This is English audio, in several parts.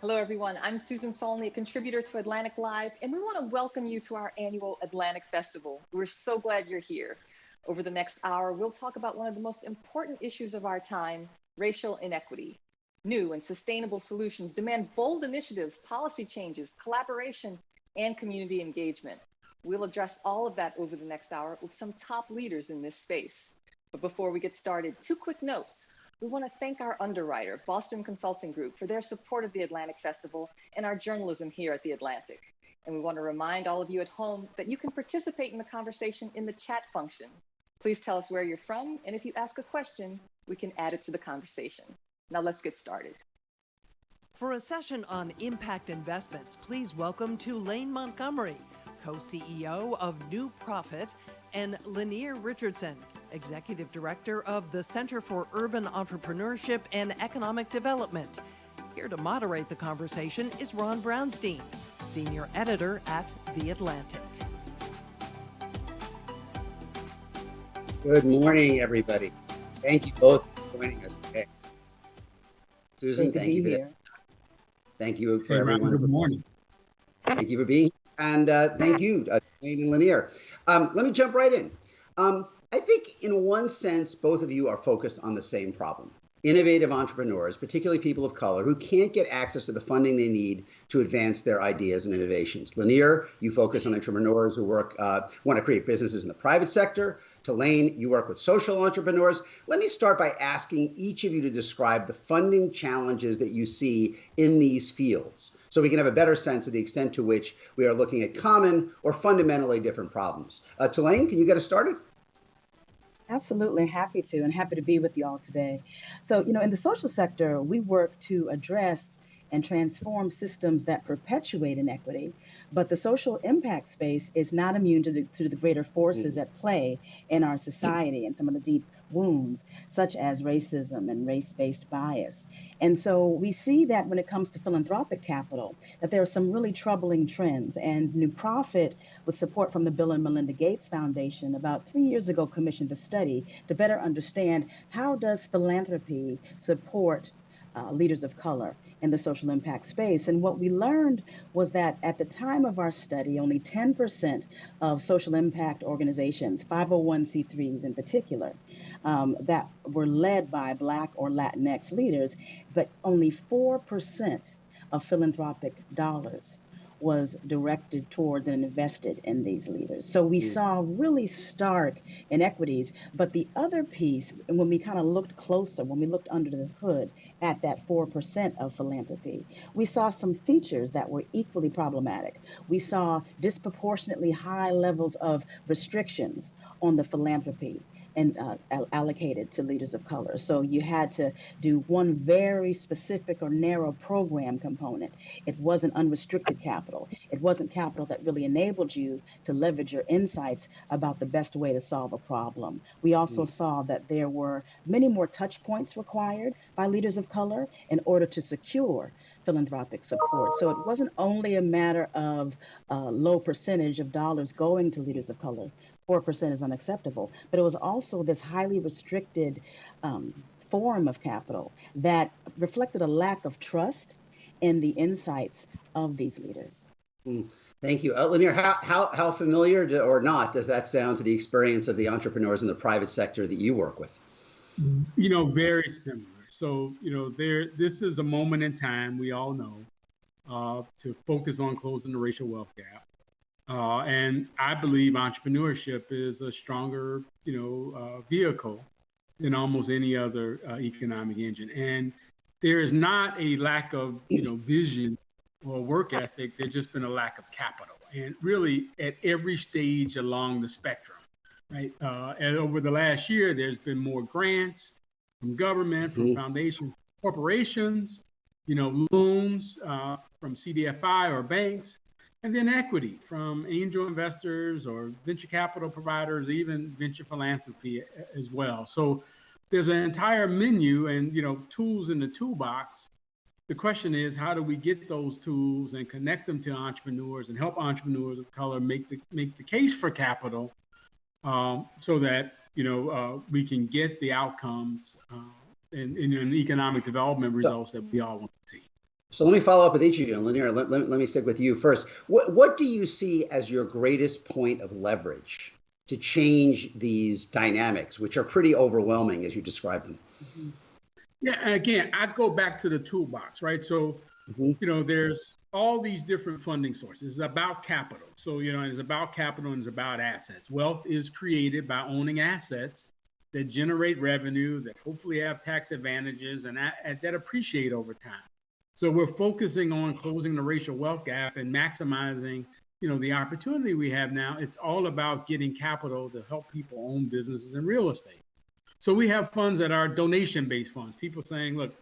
Hello, everyone. I'm Susan Saulny, a contributor to atlanticLIVE, and we want to welcome you to our annual Atlantic Festival. We're so glad you're here. Over the next hour, we'll talk about one of the most important issues of our time, racial inequity. New and sustainable solutions demand bold initiatives, policy changes, collaboration, and community engagement. We'll address all of that over the next hour with some top leaders in this space. But before we get started, two quick notes. We want to thank our underwriter, Boston Consulting Group, for their support of the Atlantic Festival and our journalism here at the Atlantic. And we want to remind all of you at home that you can participate in the conversation in the chat function. Please tell us where you're from, and if you ask a question, we can add it to the conversation. Now let's get started. For a session on impact investments, please welcome Tulaine Montgomery, co-CEO of New Profit, and Lyneir Richardson, Executive Director of the Center for Urban Entrepreneurship and Economic Development. Here to moderate the conversation is Ron Brownstein, Senior Editor at The Atlantic. Good morning, everybody. Thank you both for joining us today. Susan, thank you for that. Thank you for everyone. Good morning. Thank you for being here. And thank you, Tulaine and Lyneir. Let me jump right in. I think in one sense, both of you are focused on the same problem. Innovative entrepreneurs, particularly people of color, who can't get access to the funding they need to advance their ideas and innovations. Lyneir, you focus on entrepreneurs who want to create businesses in the private sector. Tulaine, you work with social entrepreneurs. Let me start by asking each of you to describe the funding challenges that you see in these fields, so we can have a better sense of the extent to which we are looking at common or fundamentally different problems. Tulaine, can you get us started? Absolutely, happy to, and happy to be with you all today. So, in the social sector, we work to address and transform systems that perpetuate inequity, but the social impact space is not immune to the greater forces at play in our society and some of the deep wounds, such as racism and race-based bias. And so we see that when it comes to philanthropic capital, that there are some really troubling trends. And New Profit, with support from the Bill and Melinda Gates Foundation, about 3 years ago commissioned a study to better understand how does philanthropy support leaders of color in the social impact space. And what we learned was that at the time of our study, only 10% of social impact organizations, 501c3s in particular, that were led by Black or Latinx leaders, but only 4% of philanthropic dollars was directed towards and invested in these leaders. So we saw really stark inequities. But the other piece, and when we kind of looked closer, when we looked under the hood at that 4% of philanthropy, we saw some features that were equally problematic. We saw disproportionately high levels of restrictions on the philanthropy and allocated to leaders of color. So you had to do one very specific or narrow program component. It wasn't unrestricted capital. It wasn't capital that really enabled you to leverage your insights about the best way to solve a problem. We also saw that there were many more touch points required by leaders of color in order to secure philanthropic support. So it wasn't only a matter of a low percentage of dollars going to leaders of color. 4% is unacceptable, but it was also this highly restricted form of capital that reflected a lack of trust in the insights of these leaders. Thank you. Lyneir, how familiar or not does that sound to the experience of the entrepreneurs in the private sector that you work with? Very similar. So, this is a moment in time, we all know, to focus on closing the racial wealth gap. And I believe entrepreneurship is a stronger, vehicle than almost any other economic engine. And there is not a lack of, vision or work ethic. There's just been a lack of capital, and really at every stage along the spectrum, right? And over the last year, there's been more grants from government, from foundations, corporations, loans from CDFI or banks. And then equity from angel investors or venture capital providers, even venture philanthropy as well. So there's an entire menu and tools in the toolbox. The question is, how do we get those tools and connect them to entrepreneurs and help entrepreneurs of color make the case for capital, so that we can get the outcomes and economic development results that we all want to see. So let me follow up with each of you. And Lyneir, let me stick with you first. What do you see as your greatest point of leverage to change these dynamics, which are pretty overwhelming as you describe them? Mhm. Yeah, and again, I go back to the toolbox, right? So, there's all these different funding sources. It's about capital. So, it's about capital and it's about assets. Wealth is created by owning assets that generate revenue, that hopefully have tax advantages and that appreciate over time. So we're focusing on closing the racial wealth gap and maximizing, the opportunity we have now. It's all about getting capital to help people own businesses and real estate. So we have funds that are donation-based funds. People saying, look,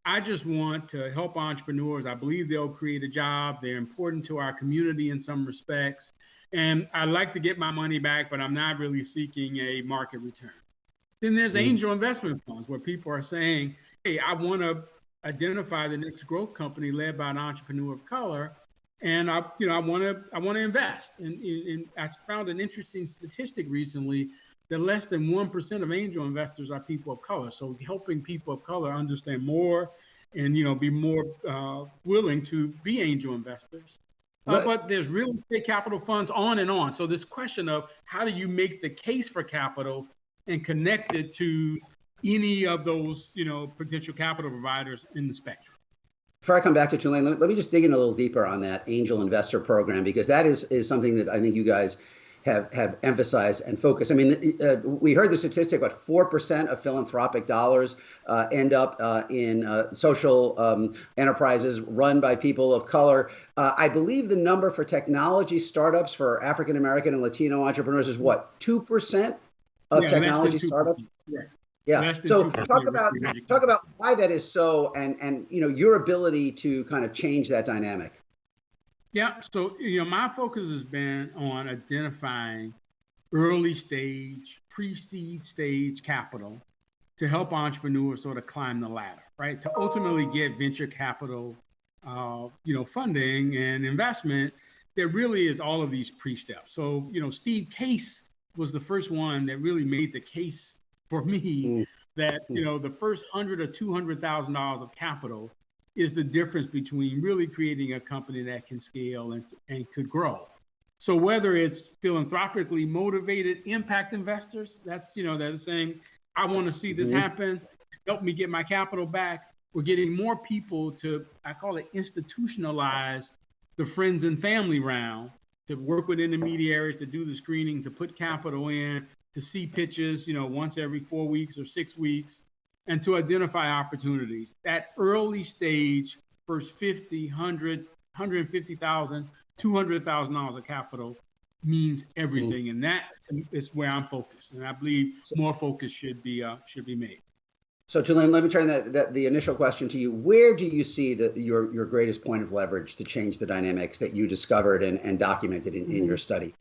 I just want to help entrepreneurs. I believe they'll create a job. They're important to our community in some respects. And I'd like to get my money back, but I'm not really seeking a market return. Then there's angel investment funds where people are saying, hey, I want to identify the next growth company led by an entrepreneur of color, and I want to invest. And I found an interesting statistic recently that less than 1% of angel investors are people of color. So helping people of color understand more and be more willing to be angel investors. But there's real estate capital funds on and on. So this question of how do you make the case for capital and connect it to any of those, potential capital providers in the spectrum. Before I come back to Tulaine, let me just dig in a little deeper on that angel investor program, because that is something that I think you guys have emphasized and focused. I mean, we heard the statistic, what 4% of philanthropic dollars end up in social enterprises run by people of color. I believe the number for technology startups for African American and Latino entrepreneurs is what, 2% of technology startups? Yeah. So talk about why that is so, and your ability to kind of change that dynamic. Yeah. So my focus has been on identifying early stage, pre-seed stage capital to help entrepreneurs sort of climb the ladder, right? To ultimately get venture capital, funding and investment. There really is all of these pre-steps. So Steve Case was the first one that really made the case for me that the first $100,000 or $200,000 of capital is the difference between really creating a company that can scale and could grow. So whether it's philanthropically motivated impact investors, that's that are saying, I want to see this happen, help me get my capital back. We're getting more people to, I call it, institutionalize the friends and family round, to work with intermediaries, to do the screening, to put capital in, to see pitches, once every 4 weeks or 6 weeks, and to identify opportunities. That early stage, first 50, 100, 150,000, $200,000 of capital means everything. And that is where I'm focused. And I believe more focus should be made. So Tulaine, let me turn the initial question to you. Where do you see your greatest point of leverage to change the dynamics that you discovered and documented in your study?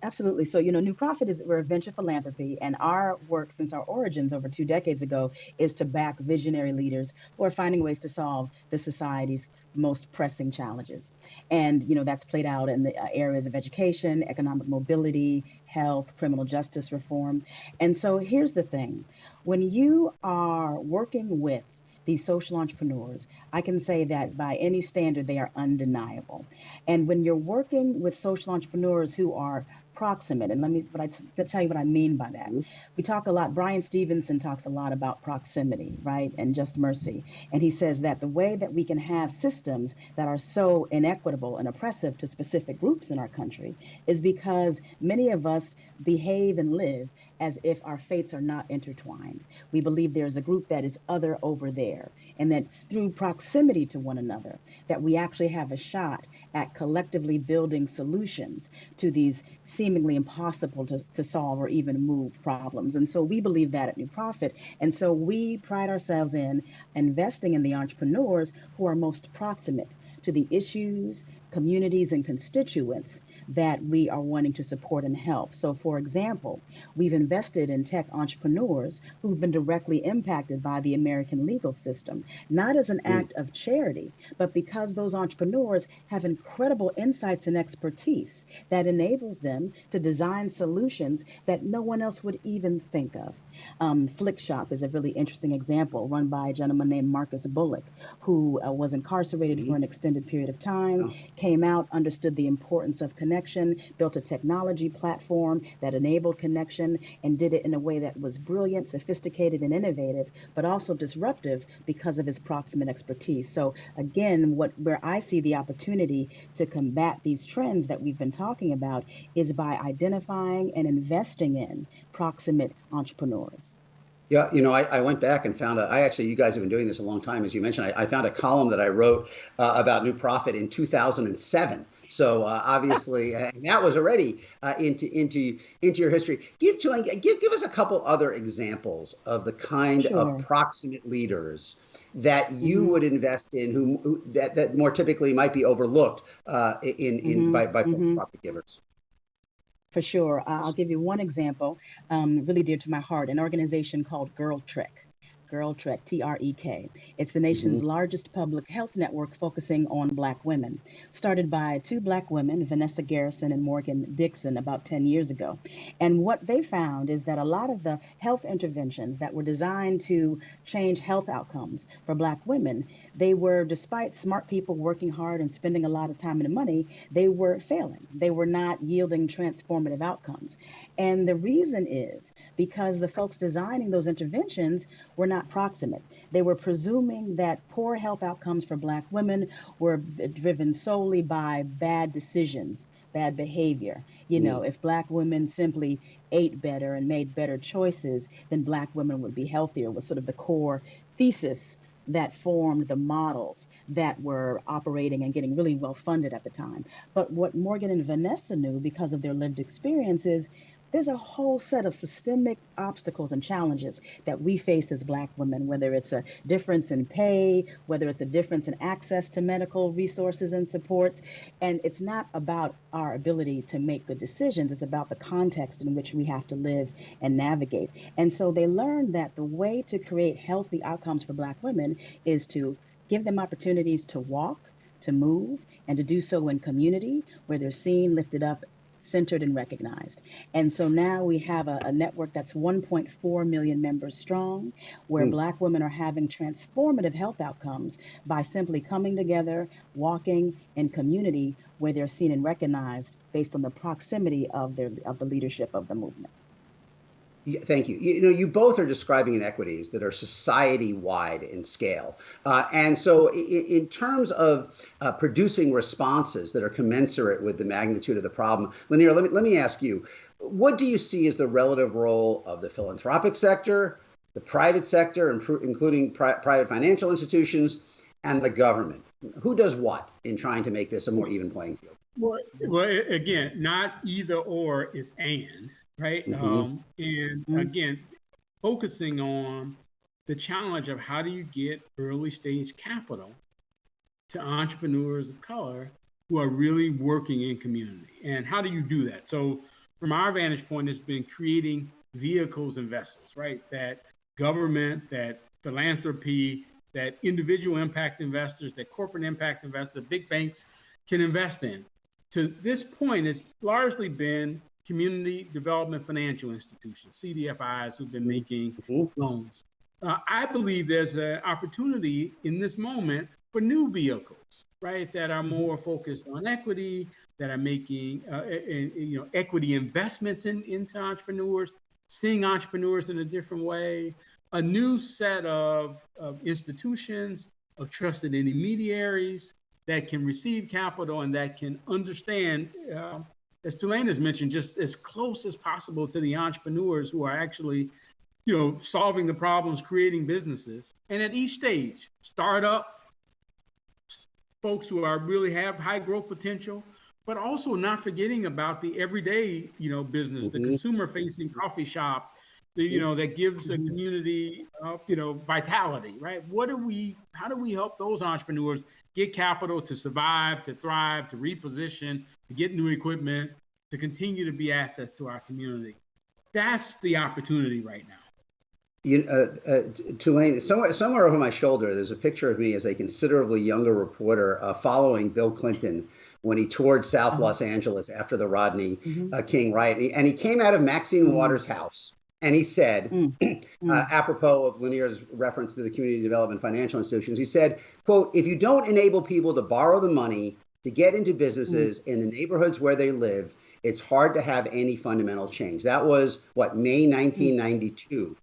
Absolutely. So, New Profit we're a venture philanthropy, and our work since our origins over 2 decades ago is to back visionary leaders who are finding ways to solve the society's most pressing challenges. And, that's played out in the areas of education, economic mobility, health, criminal justice reform. And so here's the thing. When you are working with these social entrepreneurs, I can say that by any standard, they are undeniable. And when you're working with social entrepreneurs who are proximate, and I'll tell you what I mean by that. We talk a lot, Brian Stevenson talks a lot about proximity, right, and just mercy. And he says that the way that we can have systems that are so inequitable and oppressive to specific groups in our country is because many of us behave and live as if our fates are not intertwined. We believe there's a group that is other over there, and that's through proximity to one another that we actually have a shot at collectively building solutions to these seemingly impossible to solve or even move problems. And so we believe that at New Profit. And so we pride ourselves in investing in the entrepreneurs who are most proximate to the issues, communities, and constituents that we are wanting to support and help. So, for example, we've invested in tech entrepreneurs who've been directly impacted by the American legal system, not as an act of charity, but because those entrepreneurs have incredible insights and expertise that enables them to design solutions that no one else would even think of. Flick Shop is a really interesting example, run by a gentleman named Marcus Bullock, who was incarcerated for an extended period of time, came out, understood the importance of connection, built a technology platform that enabled connection, and did it in a way that was brilliant, sophisticated, and innovative, but also disruptive because of his proximate expertise. So again, where I see the opportunity to combat these trends that we've been talking about is by identifying and investing in proximate entrepreneurs. Yeah, I went back and found you guys have been doing this a long time, as you mentioned. I found a column that I wrote about New Profit in 2007. So obviously, that was already into your history. Give us a couple other examples of the kind of proximate leaders that you would invest in, who that more typically might be overlooked by for-profit givers. For sure. I'll give you one example, really dear to my heart, an organization called Girl Trek. Girl Trek, TREK. It's the nation's largest public health network focusing on Black women. Started by two Black women, Vanessa Garrison and Morgan Dixon, about 10 years ago. And what they found is that a lot of the health interventions that were designed to change health outcomes for Black women, they were, despite smart people working hard and spending a lot of time and money, they were failing. They were not yielding transformative outcomes. And the reason is because the folks designing those interventions were not proximate. They were presuming that poor health outcomes for Black women were driven solely by bad decisions, bad behavior. If Black women simply ate better and made better choices, then Black women would be healthier, was sort of the core thesis that formed the models that were operating and getting really well funded at the time. But what Morgan and Vanessa knew, because of their lived experiences, there's a whole set of systemic obstacles and challenges that we face as Black women, whether it's a difference in pay, whether it's a difference in access to medical resources and supports. And it's not about our ability to make good decisions. It's about the context in which we have to live and navigate. And so they learned that the way to create healthy outcomes for Black women is to give them opportunities to walk, to move, and to do so in community where they're seen, lifted up, centered, and recognized. And so now we have a network that's 1.4 million members strong, where Black women are having transformative health outcomes by simply coming together, walking in community where they're seen and recognized based on the proximity of the leadership of the movement. Yeah, thank you. You both are describing inequities that are society-wide in scale. And so in terms of producing responses that are commensurate with the magnitude of the problem, Lyneir, let me ask you, what do you see as the relative role of the philanthropic sector, the private sector, including private financial institutions, and the government? Who does what in trying to make this a more even playing field? Well, again, not either or, it's and. Right. Again, focusing on the challenge of how do you get early stage capital to entrepreneurs of color who are really working in community, and how do you do that? So from our vantage point, it's been creating vehicles and vessels, right? That government, that philanthropy, that individual impact investors, that corporate impact investors, big banks can invest in. To this point, it's largely been community development financial institutions, CDFIs, who've been making loans. I believe there's an opportunity in this moment for new vehicles, right, that are more focused on equity, that are making equity investments into entrepreneurs, seeing entrepreneurs in a different way, a new set of institutions, of trusted intermediaries that can receive capital and that can understand, as Tulaine has mentioned, just as close as possible to the entrepreneurs who are actually, solving the problems, creating businesses. And at each stage, startup, folks who are really have high growth potential, but also not forgetting about the everyday, business, the consumer-facing coffee shop, that gives a community, vitality, right? How do we help those entrepreneurs get capital to survive, to thrive, to reposition, to get new equipment, to continue to be assets to our community? That's the opportunity right now. Tulaine, somewhere over my shoulder, there's a picture of me as a considerably younger reporter following Bill Clinton when he toured South Los Angeles after the Rodney King riot. And he came out of Maxine Waters' house And he said, Mm, mm, apropos of Lyneir's reference to the community development financial institutions, he said, quote, if you don't enable people to borrow the money to get into mm, businesses in the neighborhoods where they live, it's hard to have any fundamental change. That was what, May mm. 1992.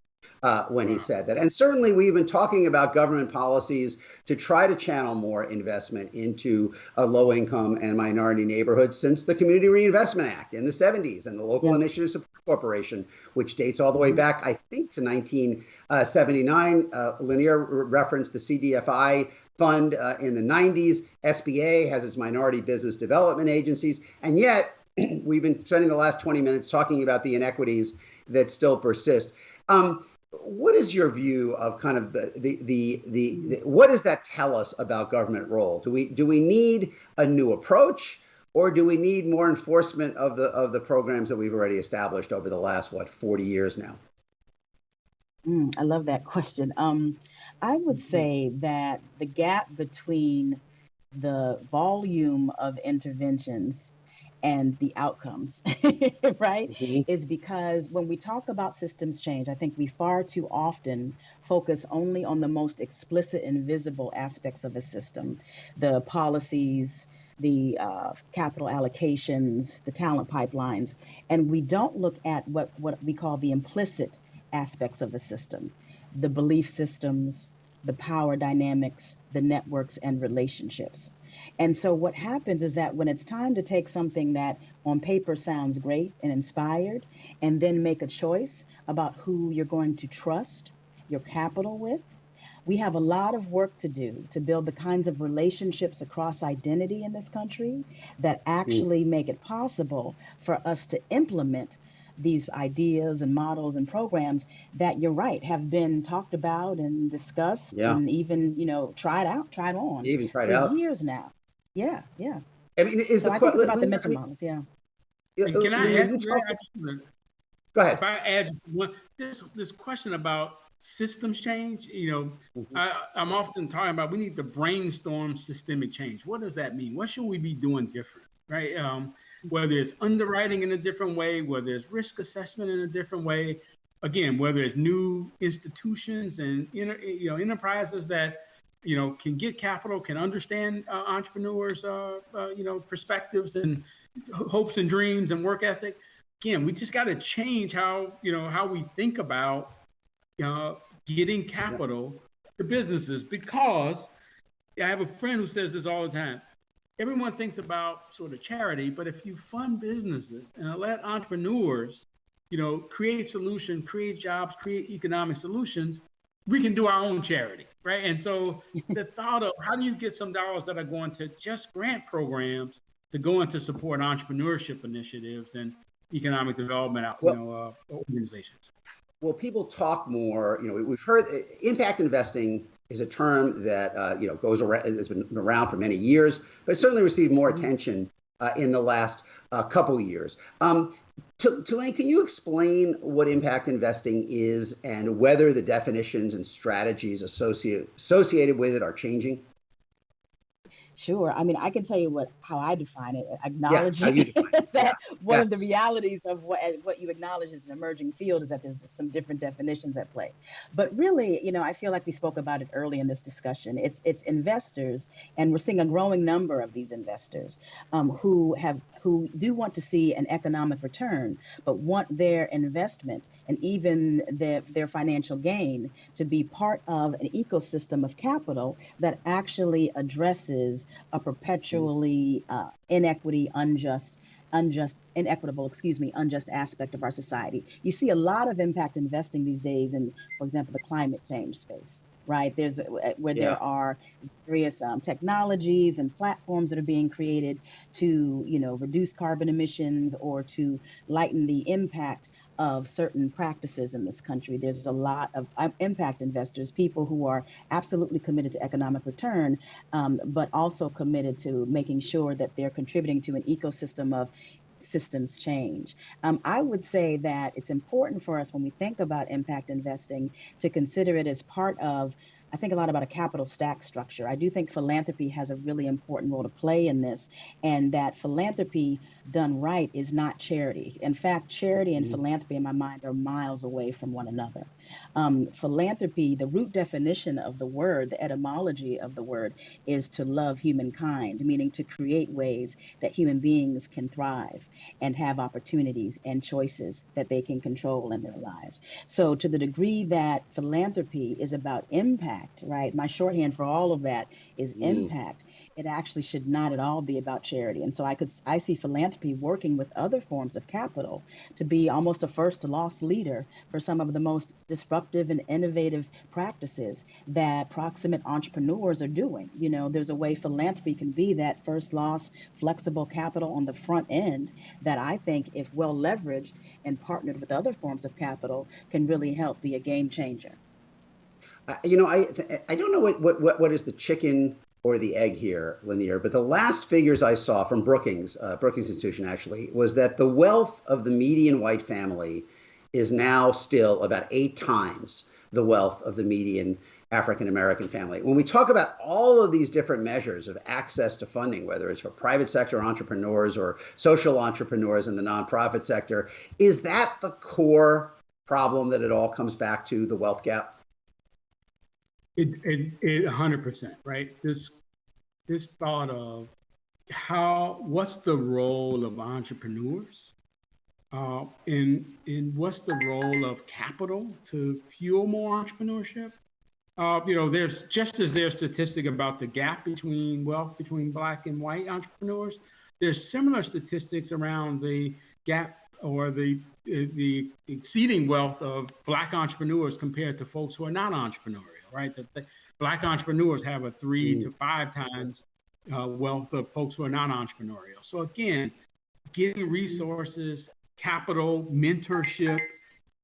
When he Wow. said that. And certainly we've been talking about government policies to try to channel more investment into low income and minority neighborhoods since the Community Reinvestment Act in the 70s and the Local Yeah. Initiative Support Corporation, which dates all the way Mhm. back, I think, to 1979. Lyneir referenced the CDFI fund in the 90s. SBA has its minority business development agencies. And yet we've been spending the last 20 minutes talking about the inequities that still persist. What is your view of kind of the what does that tell us about government role? Do we need a new approach, or do we need more enforcement of the programs that we've already established over the last 40 years now? I love that question. I would say that the gap between the volume of interventions and the outcomes, right, Mhm. is because when we talk about systems change, I think we far too often focus only on the most explicit and visible aspects of a system, the policies, the capital allocations, the talent pipelines, and we don't look at what we call the implicit aspects of a system, the belief systems, the power dynamics, the networks and relationships. And so what happens is that when it's time to take something that on paper sounds great and inspired, and then make a choice about who you're going to trust your capital with, we have a lot of work to do to build the kinds of relationships across identity in this country that Mm. actually make it possible for us to implement these ideas and models and programs that you're right have been talked about and discussed Yeah, and even tried on you even tried for out. years now. Yeah, yeah. I mean, is So the I think it's about the Lyneir, I mental mean, models. Yeah. And can I Lyneir, add you to that? talked. I just wanna- Go If ahead. I add just one, this question about systems change, Mhm. I'm often talking about we need to brainstorm systemic change. What does that mean? What should we be doing different, right? Whether it's underwriting in a different way, whether it's risk assessment in a different way, again, whether it's new institutions and enterprises that can get capital, can understand entrepreneurs, perspectives and hopes and dreams and work ethic. Again, we just got to change how we think about getting Yeah. capital to businesses, because I have a friend who says this all the time. Everyone thinks about sort of charity, but if you fund businesses and let entrepreneurs, create solutions, create jobs, create economic solutions, we can do our own charity, right? And so the thought of how do you get some dollars that are going to just grant programs to go into support entrepreneurship initiatives and economic development, Well, organizations. well, people talk more. We've heard impact investing is a term that goes around, has been around for many years, but it's certainly received more Mhm. attention in the last couple years. Tulaine, can you explain what impact investing is and whether the definitions and strategies associated with it are changing? Sure. I mean, I can tell you how I define it, Yeah, how acknowledging you define it. Yeah. that one of the Yes. realities of what you acknowledge is an emerging field is that there's some different definitions at play. But really, I feel like we spoke about it early in this discussion. It's investors, and we're seeing a growing number of these investors who do want to see an economic return, but want their investment and even their financial gain to be part of an ecosystem of capital that actually addresses a perpetually unjust aspect of our society. You see a lot of impact investing these days in, for example, the climate change space, right? There's where Yeah. there are various technologies and platforms that are being created to, reduce carbon emissions or to lighten the impact of certain practices in this country. There's a lot of impact investors, people who are absolutely committed to economic return, but also committed to making sure that they're contributing to an ecosystem of systems change. I would say that it's important for us when we think about impact investing to consider it as part of, I think a lot about a capital stack structure. I do think philanthropy has a really important role to play in this, and that philanthropy done right is not charity. In fact, charity and philanthropy in my mind are miles away from one another. Philanthropy, the root definition of the word, the etymology of the word, is to love humankind, meaning to create ways that human beings can thrive and have opportunities and choices that they can control in their lives. So, to the degree that philanthropy is about impact, right? My shorthand for all of that is impact. It actually should not at all be about charity. And so I see philanthropy working with other forms of capital to be almost a first loss leader for some of the most disruptive and innovative practices that proximate entrepreneurs are doing. You know, there's a way philanthropy can be that first loss, flexible capital on the front end that I think, if well leveraged and partnered with other forms of capital, can really help be a game changer. I don't know what is the chicken or the egg here, Lyneir, but the last figures I saw from Brookings Institution actually, was that the wealth of the median white family is now still about 8 times the wealth of the median African American family. When we talk about all of these different measures of access to funding, whether it's for private sector entrepreneurs or social entrepreneurs in the nonprofit sector, is that the core problem that it all comes back to, the wealth gap? It 100%, right? This thought of what's the role of entrepreneurs, and what's the role of capital to fuel more entrepreneurship? There's just as there's statistic about the gap between wealth between Black and white entrepreneurs, there's similar statistics around the gap or the exceeding wealth of Black entrepreneurs compared to folks who are not entrepreneurial, right? That the Black entrepreneurs have a 3 to 5 times wealth of folks who are not entrepreneurial. So again, getting resources, capital, mentorship,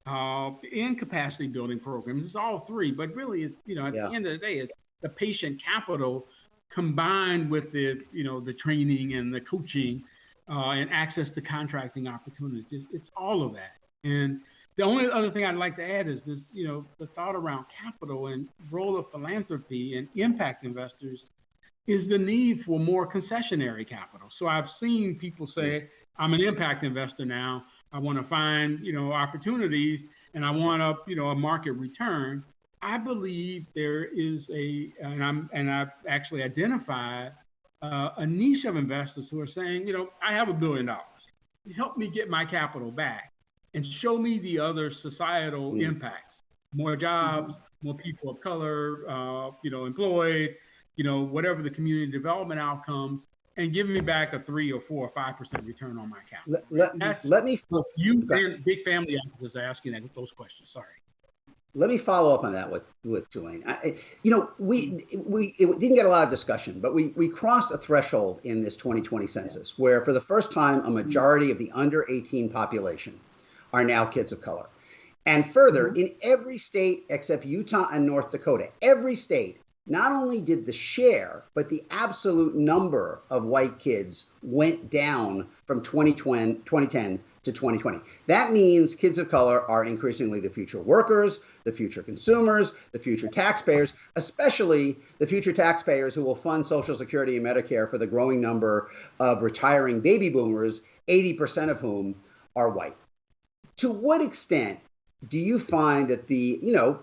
and capacity building programs, it's all three, but really it's, at the end of the day, it's the patient capital combined with the training and the coaching and access to contracting opportunities. It's all of that. And the only other thing I'd like to add is this, the thought around capital and role of philanthropy and impact investors is the need for more concessionary capital. So I've seen people say, I'm an impact investor now. I want to find, opportunities, and I want a market return. I believe there is and I've actually identified a niche of investors who are saying, I have $1 billion. Help me get my capital back and show me the other societal impacts, more jobs, more people of color, employed, whatever the community development outcomes, and give me back a 3 or 4 or 5% return on my capital. Let me you and big family activists are asking those questions. Sorry. Let me follow up on that with Tulaine. We it didn't get a lot of discussion, but we crossed a threshold in this 2020 census where, for the first time, a majority of the under 18 population are now kids of color. And further, in every state except Utah and North Dakota, every state, not only did the share, but the absolute number of white kids went down from 2010 to 2020. That means kids of color are increasingly the future workers, the future consumers, the future taxpayers, especially the future taxpayers who will fund Social Security and Medicare for the growing number of retiring baby boomers, 80% of whom are white. To what extent do you find that the,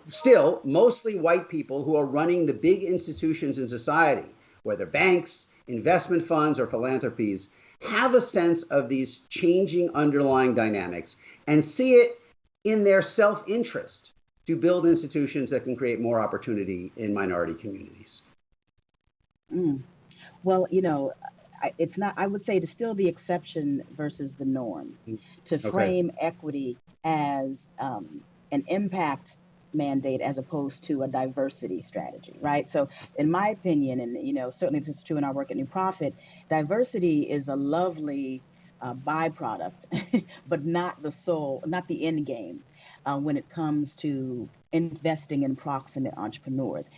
still mostly white people who are running the big institutions in society, whether banks, investment funds, or philanthropies, have a sense of these changing underlying dynamics and see it in their self-interest to build institutions that can create more opportunity in minority communities? Well, it's not, I would say, it's still the exception versus the norm to frame equity as an impact mandate as opposed to a diversity strategy, right? So in my opinion, and certainly this is true in our work at New Profit, diversity is a lovely byproduct, but not the end game. when it comes to investing in proximate entrepreneurs.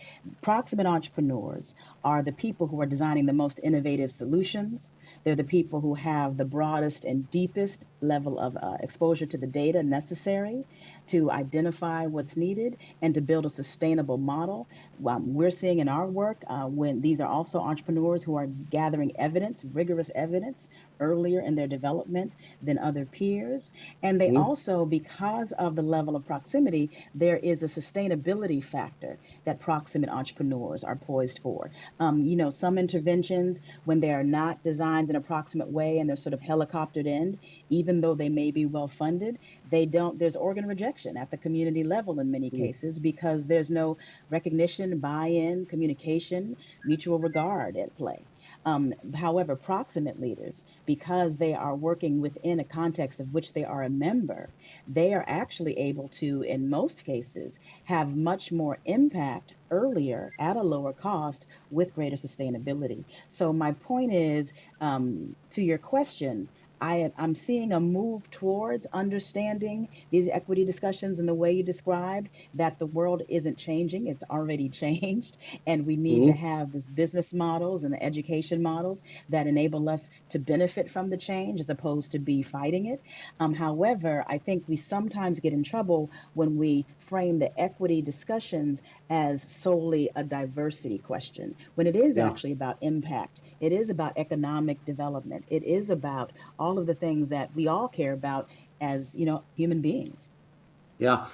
Proximate entrepreneurs are the people who are designing the most innovative solutions. They're the people who have the broadest and deepest level of exposure to the data necessary to identify what's needed and to build a sustainable model. We're seeing in our work when these are also entrepreneurs who are gathering evidence, rigorous evidence, earlier in their development than other peers. And they also, because of the level of proximity, there is a sustainability factor that proximate entrepreneurs are poised for. Some interventions, when they are not designed in a proximate way and they're sort of helicoptered in, even though they may be well funded, there's organ rejection at the community level in many cases because there's no recognition, buy-in, communication, mutual regard at play. However, proximate leaders, because they are working within a context of which they are a member, they are actually able to, in most cases, have much more impact earlier at a lower cost with greater sustainability. So my point is, to your question, I'm seeing a move towards understanding these equity discussions in the way you described, that the world isn't changing, it's already changed. And we need to have these business models and the education models that enable us to benefit from the change as opposed to be fighting it. However, I think we sometimes get in trouble when we frame the equity discussions as solely a diversity question, when it is actually about impact. It is about economic development. It is about all of the things that we all care about as, human beings. Yeah,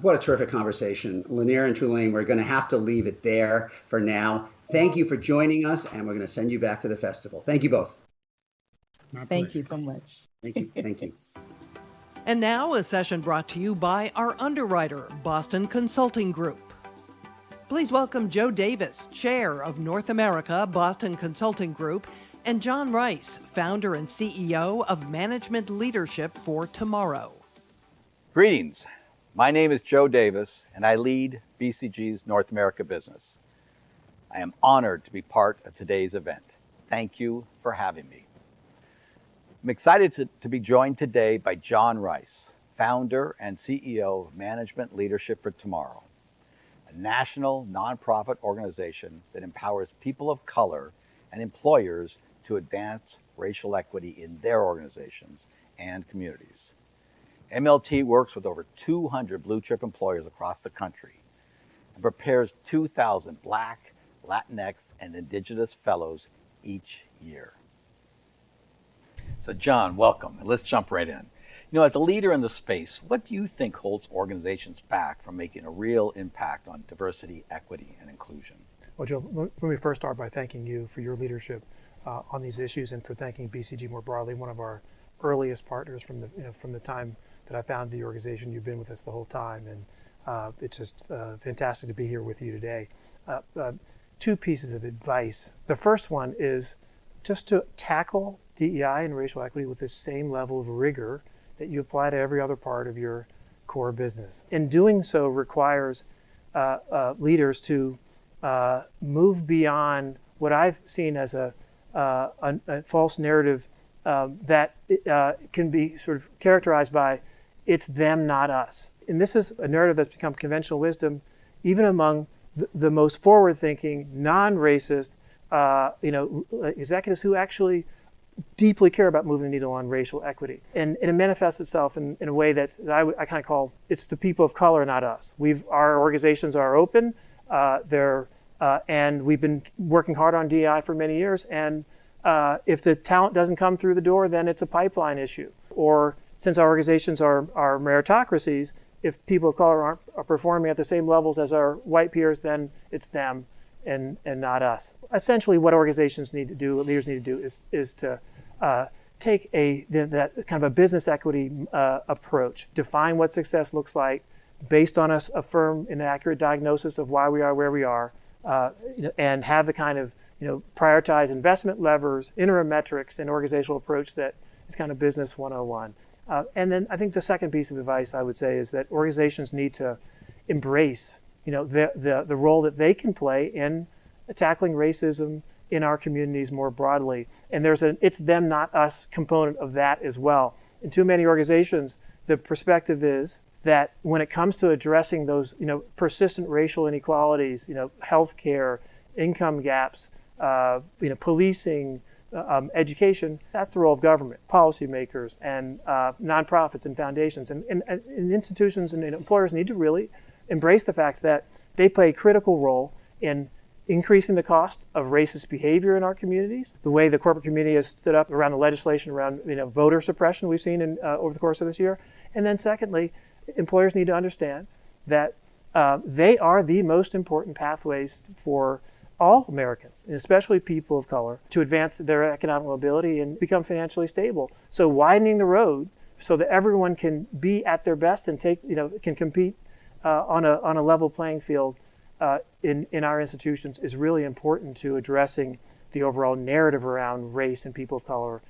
what a terrific conversation. Lyneir and Tulaine, we're going to have to leave it there for now. Thank you for joining us, and we're going to send you back to the festival. Thank you both. Thank you so much. Thank you. Thank you. And now a session brought to you by our underwriter, Boston Consulting Group. Please welcome Joe Davis, Chair of North America Boston Consulting Group, and John Rice, Founder and CEO of Management Leadership for Tomorrow. Greetings. My name is Joe Davis, and I lead BCG's North America business. I am honored to be part of today's event. Thank you for having me. I'm excited to be joined today by John Rice, Founder and CEO of Management Leadership for Tomorrow, a national nonprofit organization that empowers people of color and employers to advance racial equity in their organizations and communities. MLT works with over 200 blue-chip employers across the country and prepares 2,000 Black, Latinx, and Indigenous fellows each year. So John, welcome, and let's jump right in. As a leader in the space, what do you think holds organizations back from making a real impact on diversity, equity, and inclusion? Well, Joe, let me first start by thanking you for your leadership on these issues and for thanking BCG more broadly, one of our earliest partners from the time that I founded the organization. You've been with us the whole time, and it's just fantastic to be here with you today. Two pieces of advice. The first one is just to tackle DEI and racial equity with the same level of rigor that you apply to every other part of your core business. And doing so requires leaders to move beyond what I've seen as a false narrative that can be sort of characterized by it's them, not us. And this is a narrative that's become conventional wisdom, even among the most forward-thinking, non-racist, executives who actually deeply care about moving the needle on racial equity. And it manifests itself in a way that I kind of call, it's the people of color, not us. Our organizations are open, and we've been working hard on DEI for many years. And if the talent doesn't come through the door, then it's a pipeline issue. Or since our organizations are meritocracies, if people of color are performing at the same levels as our white peers, then it's them and not us. Essentially, what organizations need to do, what leaders need to do, is to take that kind of a business equity approach, define what success looks like, based on a firm and accurate diagnosis of why we are where we are, and have the kind of prioritize investment levers, interim metrics, and organizational approach that is kind of business 101. And then I think the second piece of advice I would say is that organizations need to embrace the role that they can play in tackling racism in our communities more broadly. And there's it's them, not us component of that as well. In too many organizations, the perspective is that when it comes to addressing those, persistent racial inequalities, healthcare, income gaps, policing, education, that's the role of government, policymakers, and nonprofits and foundations. And institutions and employers need to really embrace the fact that they play a critical role in increasing the cost of racist behavior in our communities. The way the corporate community has stood up around the legislation around voter suppression we've seen over the course of this year. And then secondly, employers need to understand that they are the most important pathways for all Americans, and especially people of color, to advance their economic mobility and become financially stable. So widening the road so that everyone can be at their best and can compete on a level playing field in our institutions is really important to addressing the overall narrative around race and people of color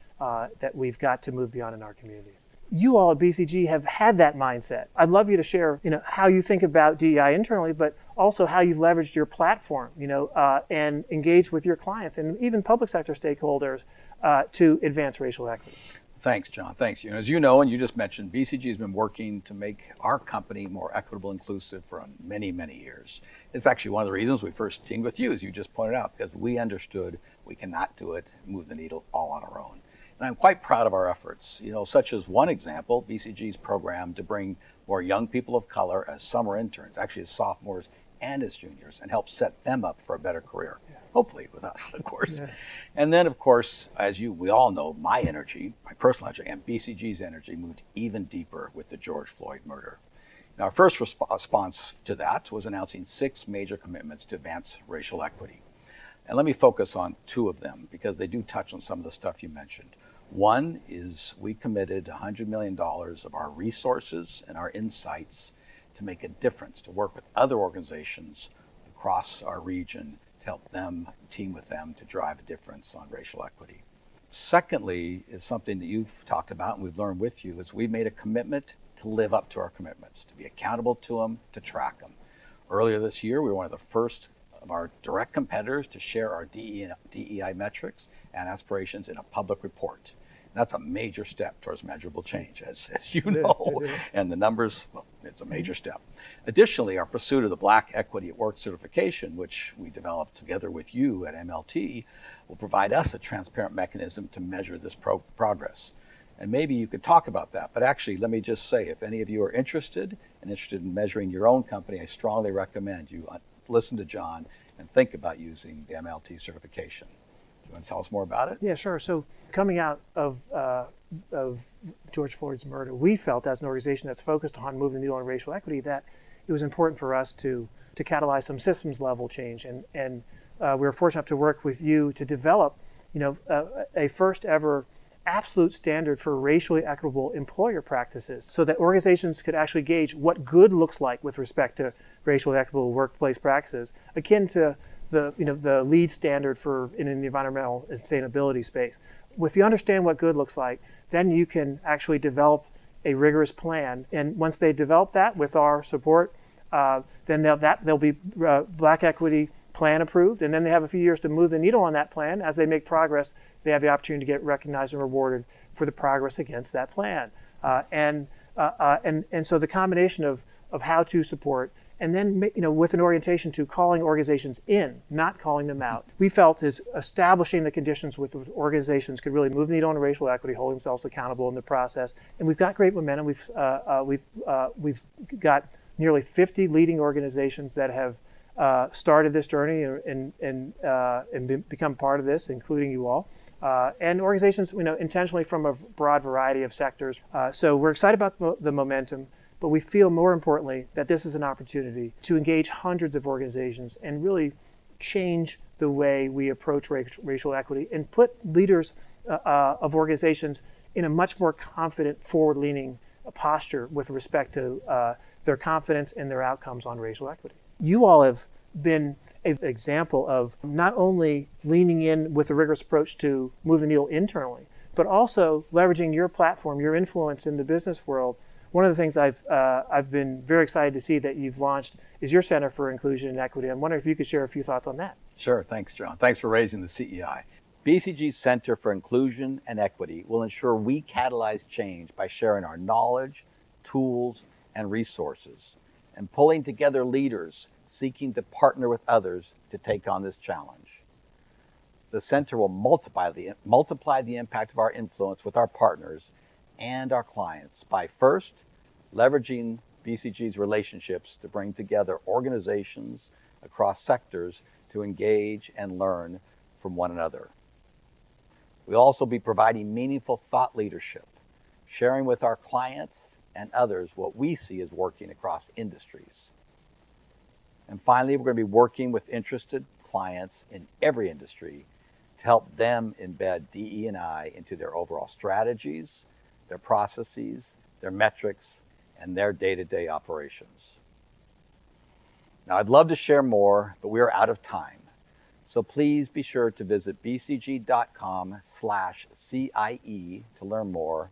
that we've got to move beyond in our communities. You all at BCG have had that mindset. I'd love you to share, how you think about DEI internally, but also how you've leveraged your platform, and engaged with your clients and even public sector stakeholders to advance racial equity. Thanks, John. Thanks. As you know, and you just mentioned, BCG has been working to make our company more equitable and inclusive for many, many years. It's actually one of the reasons we first teamed with you, as you just pointed out, because we understood we cannot do it, move the needle all on our own. And I'm quite proud of our efforts, such as one example, BCG's program to bring more young people of color as summer interns, actually as sophomores and as juniors, and help set them up for a better career. Yeah. Hopefully with us, of course. Yeah. And then, of course, we all know, my energy, my personal energy, and BCG's energy moved even deeper with the George Floyd murder. Now, our first response to that was announcing 6 major commitments to advance racial equity. And let me focus on 2 of them, because they do touch on some of the stuff you mentioned. One is we committed $100 million of our resources and our insights to make a difference, to work with other organizations across our region to help them, team with them to drive a difference on racial equity. Secondly, is something that you've talked about and we've learned with you, is we made a commitment to live up to our commitments, to be accountable to them, to track them. Earlier this year, we were one of the first of our direct competitors to share our DEI metrics and aspirations in a public report. That's a major step towards measurable change, as you know. And the numbers, well, it's a major step. Additionally, our pursuit of the Black Equity at Work certification, which we developed together with you at MLT, will provide us a transparent mechanism to measure this progress. And maybe you could talk about that, but actually, let me just say, if any of you are interested in measuring your own company, I strongly recommend you listen to John and think about using the MLT certification. Do you want to tell us more about it? Yeah, sure. So coming out of George Floyd's murder, we felt as an organization that's focused on moving the needle on racial equity that it was important for us to catalyze some systems level change. And we were fortunate enough to work with you to develop, a first ever absolute standard for racially equitable employer practices so that organizations could actually gauge what good looks like with respect to racially equitable workplace practices, akin to the lead standard in the environmental sustainability space. If you understand what good looks like, then you can actually develop a rigorous plan. And once they develop that with our support, then they'll be Black Equity plan approved, and then they have a few years to move the needle on that plan. As they make progress, they have the opportunity to get recognized and rewarded for the progress against that plan. And so the combination of how to support, and then with an orientation to calling organizations in, not calling them out, we felt is establishing the conditions with which organizations could really move the needle on racial equity, hold themselves accountable in the process. And we've got great momentum. We've got nearly 50 leading organizations that have started this journey and become part of this, including you all, and organizations, intentionally from a broad variety of sectors. So we're excited about the momentum, but we feel more importantly that this is an opportunity to engage hundreds of organizations and really change the way we approach racial equity and put leaders of organizations in a much more confident, forward-leaning posture with respect to their confidence in their outcomes on racial equity. You all have been an example of not only leaning in with a rigorous approach to move the needle internally, but also leveraging your platform, your influence in the business world. One of the things I've been very excited to see that you've launched is your Center for Inclusion and Equity. I'm wondering if you could share a few thoughts on that. Sure. Thanks, John. Thanks for raising the CEI. BCG's Center for Inclusion and Equity will ensure we catalyze change by sharing our knowledge, tools, and resources, and pulling together leaders seeking to partner with others to take on this challenge. The center will multiply the impact of our influence with our partners and our clients by first leveraging BCG's relationships to bring together organizations across sectors to engage and learn from one another. We'll also be providing meaningful thought leadership, sharing with our clients and others what we see as working across industries. And finally, we're going to be working with interested clients in every industry to help them embed DE&I into their overall strategies, their processes, their metrics, and their day-to-day operations. Now, I'd love to share more, but we are out of time. So please be sure to visit bcg.com/CIE to learn more,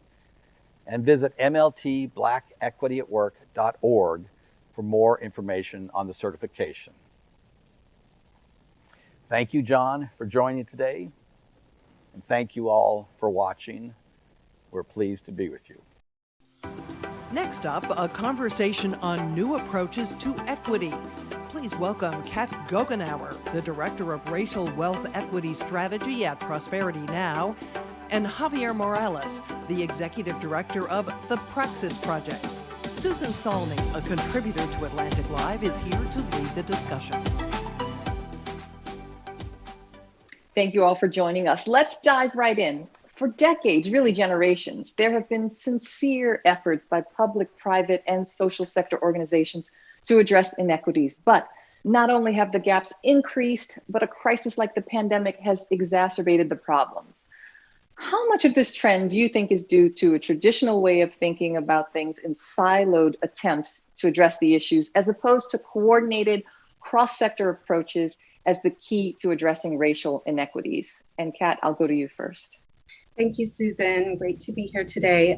and visit mltblackequityatork.org for more information on the certification. Thank you, John, for joining today, and thank you all for watching. We're pleased to be with you. Next up, a conversation on new approaches to equity. Please welcome Kat Goughnour, the Director of Racial Wealth Equity Strategy at Prosperity Now, and Xavier Morales, the Executive Director of the Praxis Project. Susan Saulny, a contributor to atlanticLIVE, is here to lead the discussion. Thank you all for joining us. Let's dive right in. For decades, really generations, there have been sincere efforts by public, private, and social sector organizations to address inequities. But not only have the gaps increased, but a crisis like the pandemic has exacerbated the problems. How much of this trend do you think is due to a traditional way of thinking about things in siloed attempts to address the issues, as opposed to coordinated cross-sector approaches as the key to addressing racial inequities? And Kat, I'll go to you first. Thank you, Susan. Great to be here today.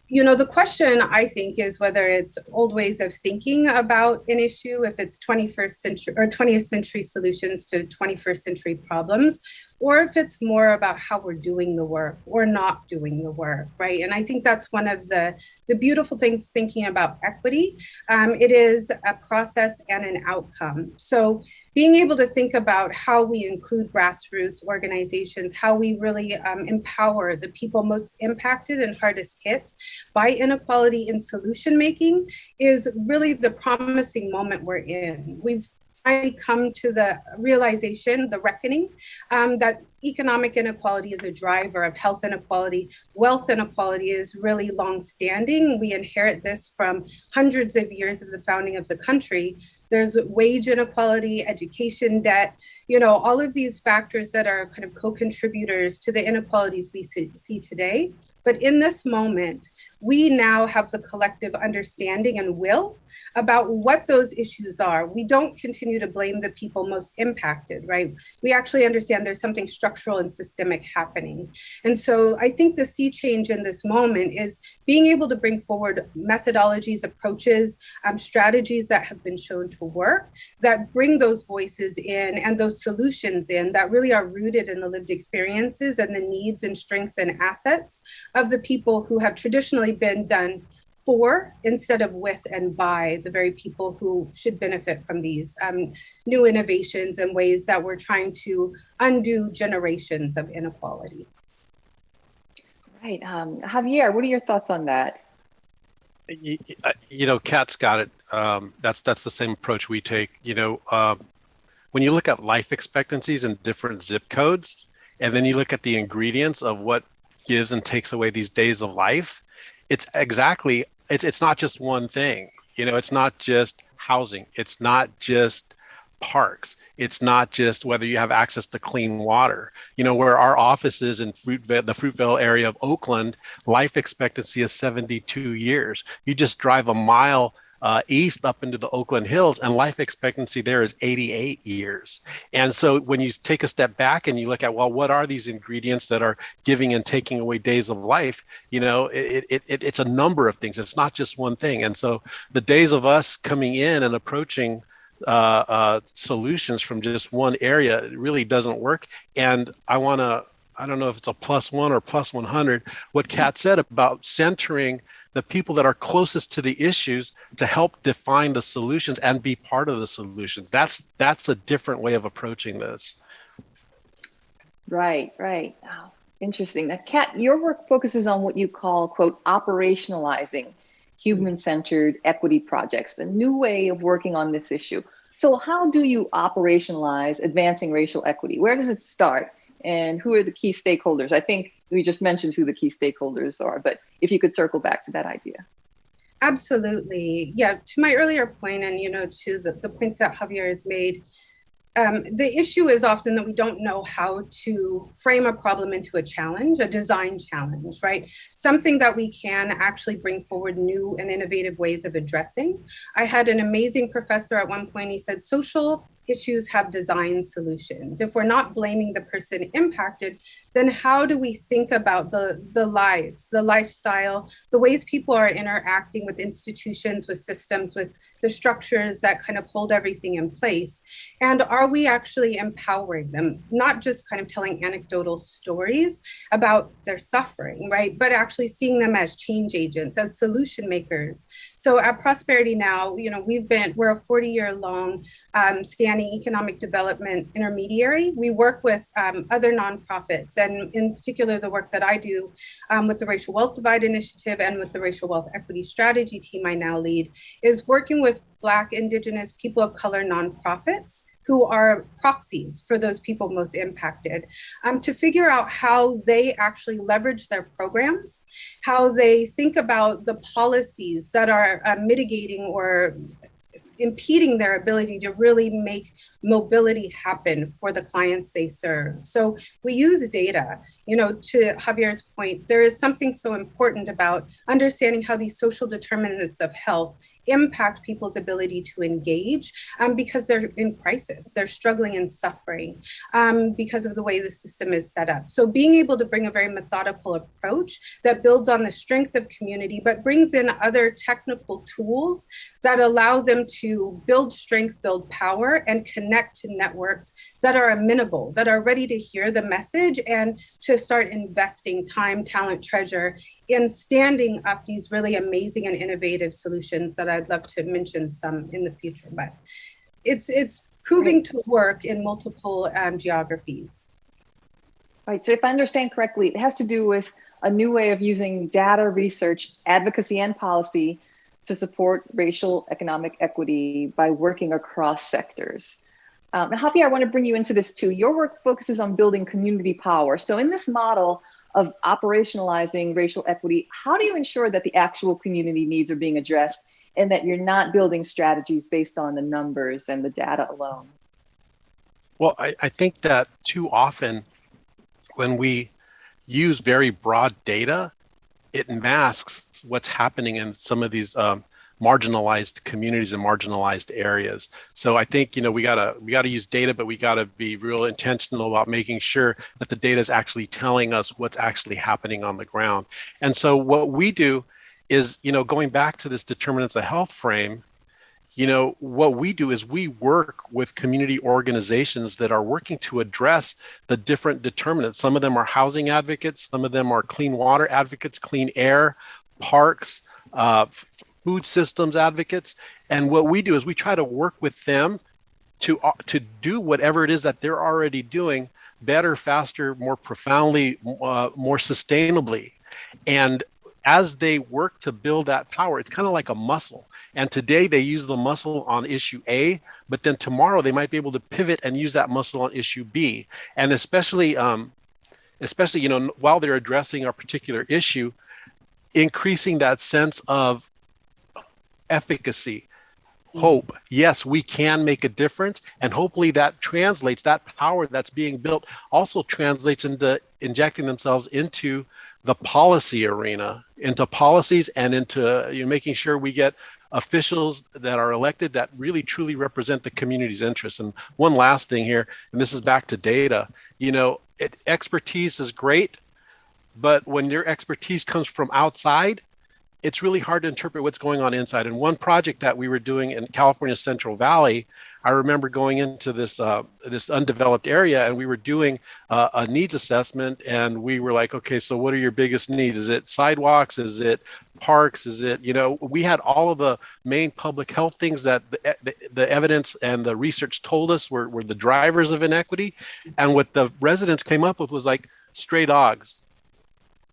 The question, I think, is whether it's old ways of thinking about an issue, if it's 21st century or 20th century solutions to 21st century problems, or if it's more about how we're doing the work or not doing the work, right? And I think that's one of the beautiful things thinking about equity. It is a process and an outcome. So being able to think about how we include grassroots organizations, how we really empower the people most impacted and hardest hit by inequality in solution making is really the promising moment we're in. We've finally come to the realization, the reckoning, that economic inequality is a driver of health inequality. Wealth inequality is really long-standing. We inherit this from hundreds of years of the founding of the country. There's wage inequality, education debt, all of these factors that are kind of co-contributors to the inequalities we see today. But in this moment, we now have the collective understanding and will about what those issues are. We don't continue to blame the people most impacted, right? We actually understand there's something structural and systemic happening. And so I think the sea change in this moment is being able to bring forward methodologies, approaches, strategies that have been shown to work, that bring those voices in and those solutions in that really are rooted in the lived experiences and the needs and strengths and assets of the people who have traditionally been done for instead of with and by the very people who should benefit from these new innovations and ways that we're trying to undo generations of inequality. Right. Javier, what are your thoughts on that? Kat's got it. That's the same approach we take. When you look at life expectancies in different zip codes, and then you look at the ingredients of what gives and takes away these days of life, it's not just one thing. It's not just housing. It's not just parks. It's not just whether you have access to clean water. Where our office is in the Fruitvale area of Oakland, life expectancy is 72 years. You just drive a mile east up into the Oakland Hills, and life expectancy there is 88 years. And so when you take a step back and you look at, well, what are these ingredients that are giving and taking away days of life? It's a number of things. It's not just one thing. And so the days of us coming in and approaching solutions from just one area really doesn't work. And I want to I don't know if it's a +1 or +100, what Kat said about centering the people that are closest to the issues to help define the solutions and be part of the solutions. That's a different way of approaching this. Right, right. Oh, interesting. Now, Kat, your work focuses on what you call, quote, operationalizing human-centered equity projects, a new way of working on this issue. So how do you operationalize advancing racial equity? Where does it start? And who are the key stakeholders? I think we just mentioned who the key stakeholders are, but if you could circle back to that idea. Absolutely. Yeah, to my earlier point, and to the points that Xavier has made, the issue is often that we don't know how to frame a problem into a challenge, a design challenge, right? Something that we can actually bring forward new and innovative ways of addressing. I had an amazing professor at one point, he said, social issues have design solutions. If we're not blaming the person impacted, then how do we think about the lives, the lifestyle, the ways people are interacting with institutions, with systems, with the structures that kind of hold everything in place? And are we actually empowering them, not just kind of telling anecdotal stories about their suffering, right? But actually seeing them as change agents, as solution makers. So at Prosperity Now, we're a 40-year-long standing economic development intermediary. We work with other nonprofits, and in particular, the work that I do with the Racial Wealth Divide Initiative and with the Racial Wealth Equity Strategy team I now lead, is working with Black, Indigenous, people of color nonprofits who are proxies for those people most impacted, to figure out how they actually leverage their programs, how they think about the policies that are mitigating or impeding their ability to really make mobility happen for the clients they serve. So we use data. To Xavier's point, there is something so important about understanding how these social determinants of health impact people's ability to engage because they're in crisis, they're struggling and suffering because of the way the system is set up. So being able to bring a very methodical approach that builds on the strength of community, but brings in other technical tools that allow them to build strength, build power, and connect to networks that are amenable, that are ready to hear the message and to start investing time, talent, treasure in standing up these really amazing and innovative solutions that I'd love to mention some in the future. But it's proving to work in multiple geographies. Right, so if I understand correctly, it has to do with a new way of using data, research, advocacy, and policy to support racial economic equity by working across sectors. Now, Xavier, I want to bring you into this too. Your work focuses on building community power. So in this model of operationalizing racial equity, how do you ensure that the actual community needs are being addressed and that you're not building strategies based on the numbers and the data alone? Well, I think that too often when we use very broad data, it masks what's happening in some of these marginalized communities and marginalized areas. So I think we gotta use data, but we gotta be real intentional about making sure that the data is actually telling us what's actually happening on the ground. And so what we do is, going back to this determinants of health frame, what we do is we work with community organizations that are working to address the different determinants. Some of them are housing advocates, some of them are clean water advocates, clean air, parks, food systems advocates. And what we do is we try to work with them to do whatever it is that they're already doing better, faster, more profoundly, more sustainably. And as they work to build that power, it's kind of like a muscle. And today they use the muscle on issue A, but then tomorrow they might be able to pivot and use that muscle on issue B. And especially, while they're addressing a particular issue, increasing that sense of efficacy, hope. Yes, we can make a difference. And hopefully that translates, that power that's being built also translates into injecting themselves into the policy arena, into policies and into making sure we get officials that are elected that really truly represent the community's interests. And one last thing here, and this is back to data, expertise is great, but when your expertise comes from outside, it's really hard to interpret what's going on inside. And one project that we were doing in California Central Valley, I remember going into this this undeveloped area, and we were doing a needs assessment, and we were like, okay, so what are your biggest needs? Is it sidewalks? Is it parks? Is it, you know, we had all of the main public health things that the evidence and the research told us were the drivers of inequity. And what the residents came up with was like stray dogs.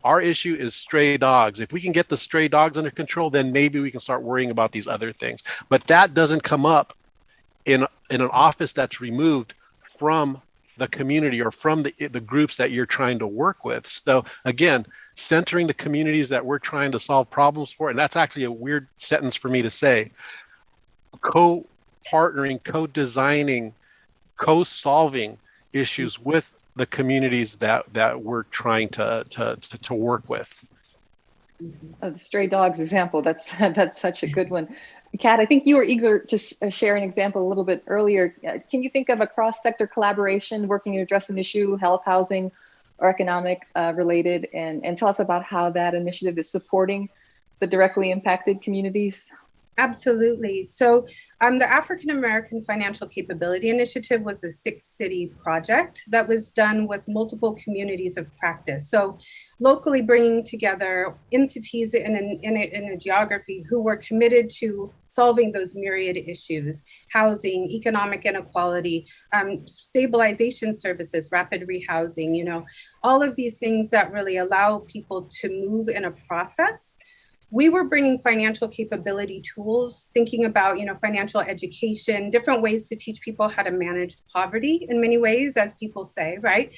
Our issue is stray dogs. If we can get the stray dogs under control, then maybe we can start worrying about these other things. But that doesn't come up in an office that's removed from the community or from the groups that you're trying to work with. So again, centering the communities that we're trying to solve problems for, and that's actually a weird sentence for me to say, co-partnering, co-designing, co-solving issues with the communities that we're trying to work with. The stray dogs example, that's such a good one. Kat, I think you were eager to share an example a little bit earlier. Can you think of a cross-sector collaboration working to address an issue, health, housing, or economic related, and tell us about how that initiative is supporting the directly impacted communities? Absolutely. So the African American Financial Capability Initiative was a 6-city project that was done with multiple communities of practice. So locally bringing together entities in a geography who were committed to solving those myriad issues: housing, economic inequality, stabilization services, rapid rehousing, you know, all of these things that really allow people to move in a process. We were bringing financial capability tools, thinking about, you know, financial education, different ways to teach people how to manage poverty in many ways, as people say, right?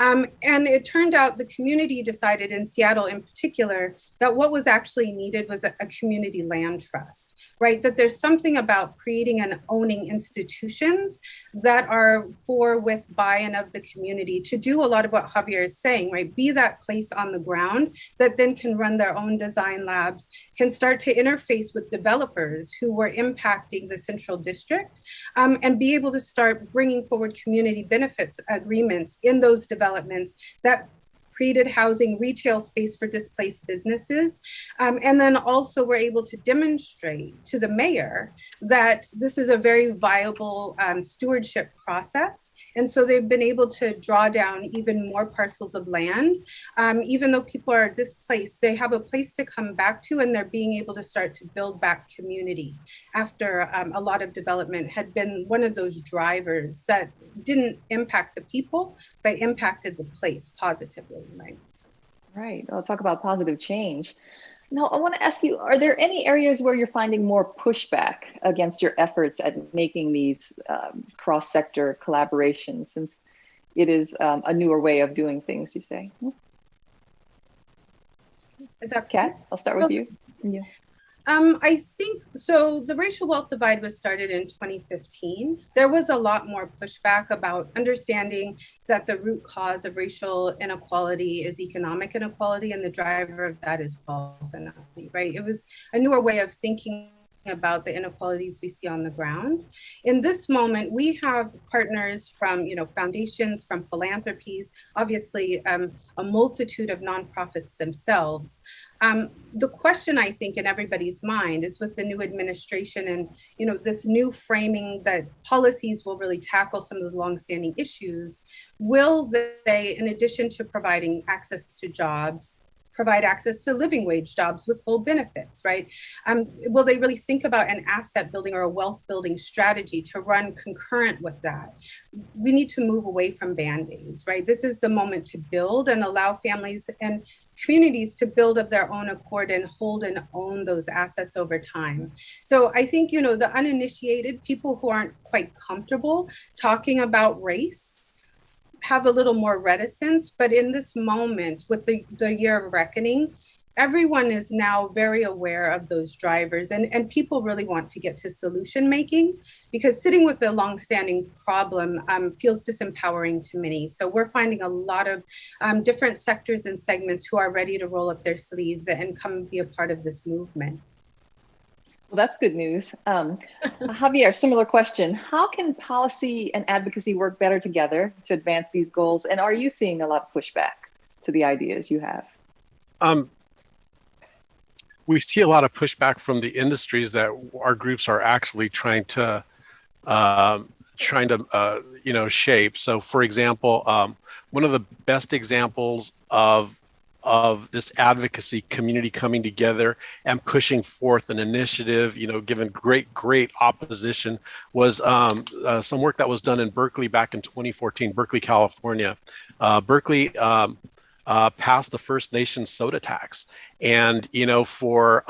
And it turned out the community decided, in Seattle in particular, that what was actually needed was a community land trust, right? That there's something about creating and owning institutions that are for, with, by, and of the community to do a lot of what Xavier is saying, right? Be that place on the ground that then can run their own design labs, can start to interface with developers who were impacting the central district, and be able to start bringing forward community benefits agreements in those developments that created housing, retail space for displaced businesses. And then also we're able to demonstrate to the mayor that this is a very viable stewardship process. And so they've been able to draw down even more parcels of land. Even though people are displaced, they have a place to come back to, and they're being able to start to build back community after a lot of development had been one of those drivers that didn't impact the people, but impacted the place positively, right? Right. I'll talk about positive change. Now, I want to ask you, are there any areas where you're finding more pushback against your efforts at making these cross-sector collaborations, since it is a newer way of doing things, you say? Is that Kat? I'll start with you. Yeah. I think, so the racial wealth divide was started in 2015. There was a lot more pushback about understanding that the root cause of racial inequality is economic inequality, and the driver of that is wealth inequality, right? It was a newer way of thinking about the inequalities we see on the ground. In this moment, we have partners from, you know, foundations, from philanthropies, obviously a multitude of nonprofits themselves. The question, I think, in everybody's mind is, with the new administration and, you know, this new framing that policies will really tackle some of the longstanding issues, will they, in addition to providing access to jobs, provide access to living wage jobs with full benefits, right? Will they really think about an asset building or a wealth building strategy to run concurrent with that? We need to move away from Band-Aids, right? This is the moment to build and allow families and communities to build of their own accord and hold and own those assets over time. So I think, you know, the uninitiated, people who aren't quite comfortable talking about race, have a little more reticence, but in this moment with the year of reckoning, everyone is now very aware of those drivers, and people really want to get to solution making, because sitting with a longstanding problem feels disempowering to many. So we're finding a lot of different sectors and segments who are ready to roll up their sleeves and come be a part of this movement. Well, that's good news. Xavier, similar question. How can policy and advocacy work better together to advance these goals? And are you seeing a lot of pushback to the ideas you have? we see a lot of pushback from the industries that our groups are actually trying to shape. So, for example, one of the best examples of this advocacy community coming together and pushing forth an initiative, given great opposition, was some work that was done in Berkeley back in 2014, Berkeley, California. Berkeley passed the First Nations soda tax, and for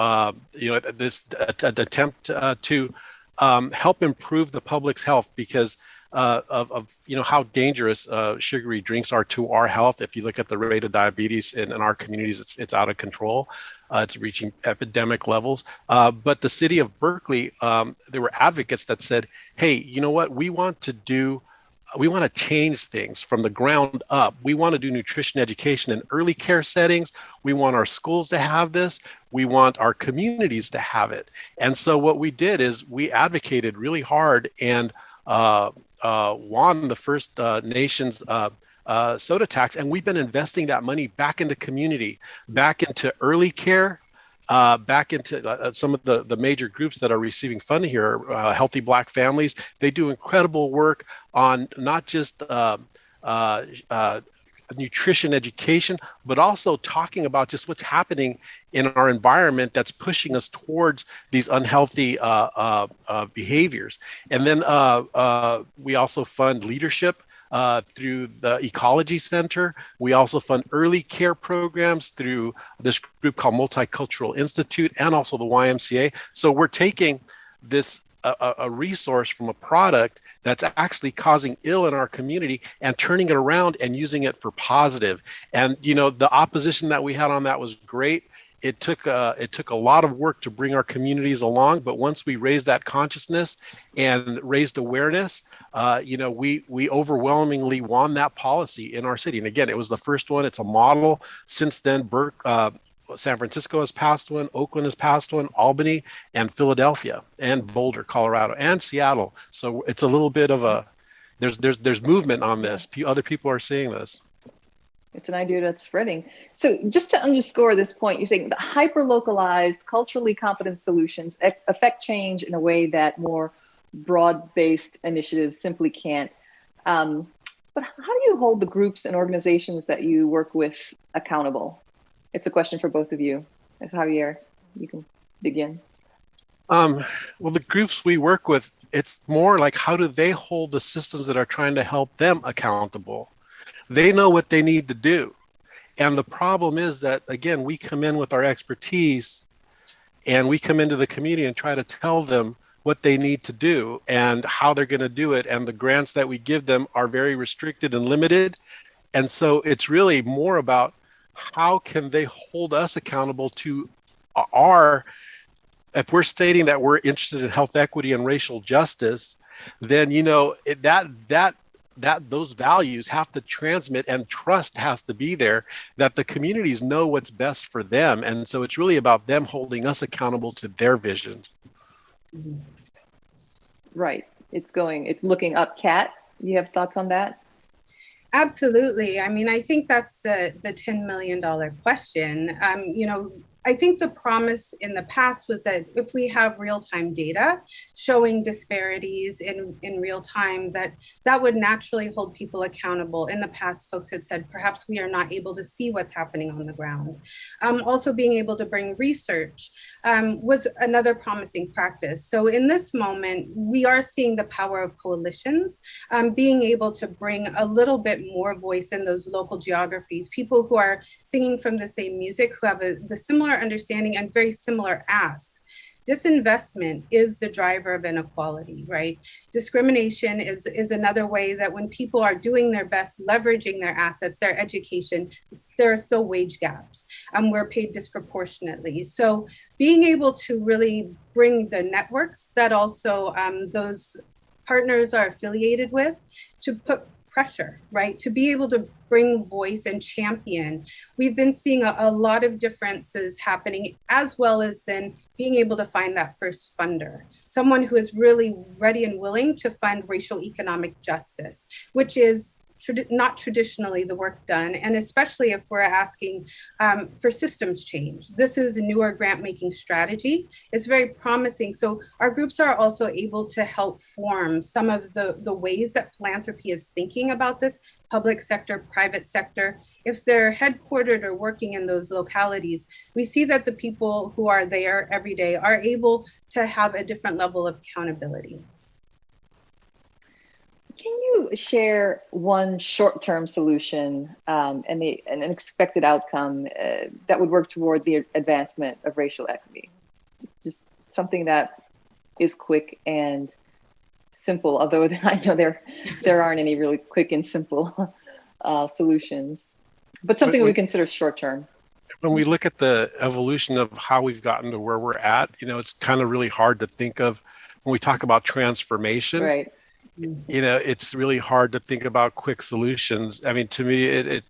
this attempt to help improve the public's health because of how dangerous sugary drinks are to our health. If you look at the rate of diabetes in our communities, it's out of control. It's reaching epidemic levels. But the city of Berkeley, there were advocates that said, hey, you know what? We want to change things from the ground up. We want to do nutrition education in early care settings. We want our schools to have this. We want our communities to have it. And so what we did is we advocated really hard and won the First Nations soda tax. And we've been investing that money back into community, back into early care, back into some of the major groups that are receiving funding here, Healthy Black Families. They do incredible work on not just nutrition education, but also talking about just what's happening in our environment that's pushing us towards these unhealthy behaviors. And then we also fund leadership through the Ecology Center. We also fund early care programs through this group called Multicultural Institute and also the YMCA. So we're taking this a resource from a product that's actually causing ill in our community and turning it around and using it for positive. And the opposition that we had on that was great. It took a lot of work to bring our communities along, but once we raised that consciousness and raised awareness, we overwhelmingly won that policy in our city. And again, it was the first one. It's a model. Since then, San Francisco has passed one, Oakland has passed one, Albany, and Philadelphia, and Boulder, Colorado, and Seattle. So it's a little bit of there's movement on this. Other people are seeing this. It's an idea that's spreading. So just to underscore this point, you're saying the hyper-localized, culturally competent solutions affect change in a way that more broad-based initiatives simply can't. But how do you hold the groups and organizations that you work with accountable? It's a question for both of you. Xavier, you can begin. Well, the groups we work with, it's more like how do they hold the systems that are trying to help them accountable? They know what they need to do. And the problem is that, again, we come in with our expertise and we come into the community and try to tell them what they need to do and how they're going to do it. And the grants that we give them are very restricted and limited. And so it's really more about how can they hold us accountable to if we're stating that we're interested in health equity and racial justice, then, those values have to transmit and trust has to be there that the communities know what's best for them. And so it's really about them holding us accountable to their vision. Right. It's looking up. Kat, you have thoughts on that? Absolutely. I mean, I think that's the $10 million question. I think the promise in the past was that if we have real-time data showing disparities in real time, that would naturally hold people accountable. In the past, folks had said, perhaps we are not able to see what's happening on the ground. Also being able to bring research was another promising practice. So in this moment, we are seeing the power of coalitions, being able to bring a little bit more voice in those local geographies, people who are singing from the same music, who have the similar understanding and very similar asks. Disinvestment is the driver of inequality, right? Discrimination is another way that when people are doing their best, leveraging their assets, their education, there are still wage gaps. We're paid disproportionately. So being able to really bring the networks that also those partners are affiliated with to put pressure, right? To be able to bring voice and champion. We've been seeing a lot of differences happening, as well as then being able to find that first funder, someone who is really ready and willing to fund racial economic justice, which is not traditionally the work done, and especially if we're asking for systems change. This is a newer grant making strategy. It's very promising. So our groups are also able to help form some of the ways that philanthropy is thinking about this, public sector, private sector. If they're headquartered or working in those localities, we see that the people who are there every day are able to have a different level of accountability. Can you share one short-term solution and an expected outcome that would work toward the advancement of racial equity? Just something that is quick and simple, although I know there aren't any really quick and simple solutions, but something we consider short-term. When we look at the evolution of how we've gotten to where we're at, it's kind of really hard to think of when we talk about transformation. Right. It's really hard to think about quick solutions. I mean, to me,